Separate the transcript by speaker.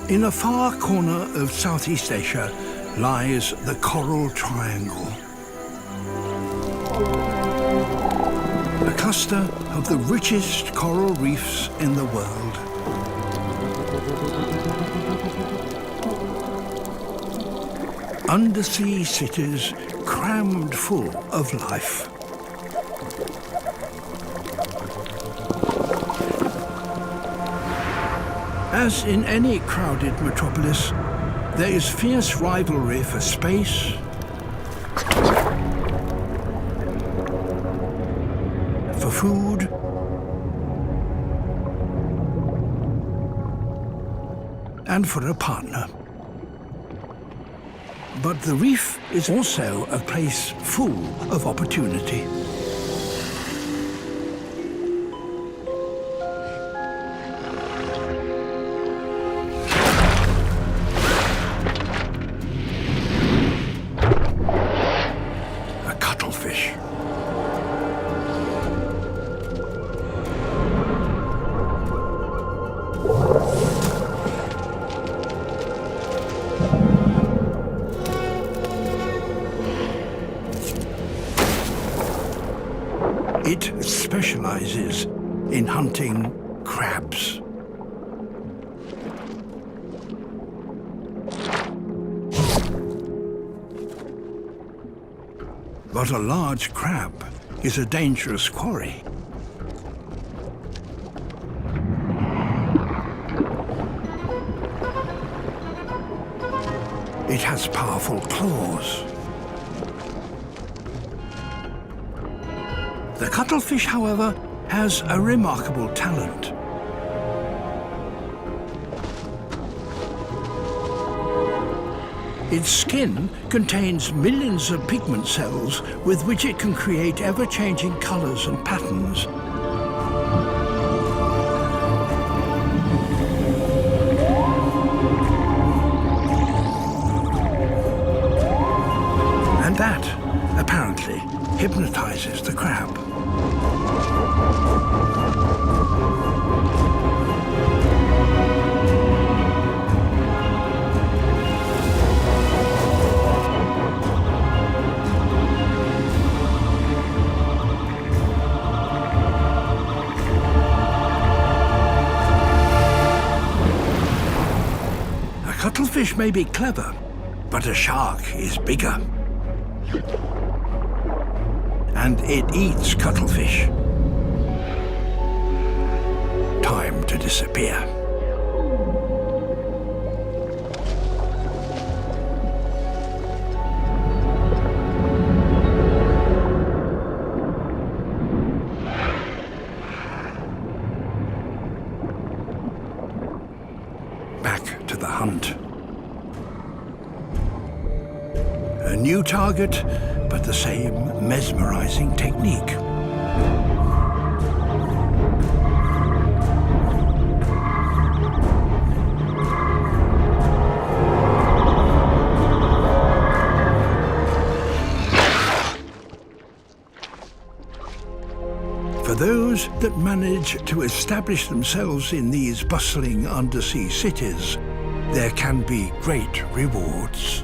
Speaker 1: In a far corner of Southeast Asia lies the Coral Triangle. A cluster of the richest coral reefs in the world. Undersea cities crammed full of life. As in any crowded metropolis, there is fierce rivalry for space, for food, and for a partner. But the reef is also a place full of opportunity. A cuttlefish. It specializes in hunting crabs. But a large crab is a dangerous quarry. It has powerful claws. The cuttlefish, however, has a remarkable talent. Its skin contains millions of pigment cells with which it can create ever-changing colors and patterns. And that, apparently, hypnotizes the crab. A cuttlefish may be clever, but a shark is bigger. And it eats cuttlefish. Time to disappear. Back to the hunt. A new target, but the same mesmerizing technique. For those that manage to establish themselves in these bustling undersea cities, there can be great rewards.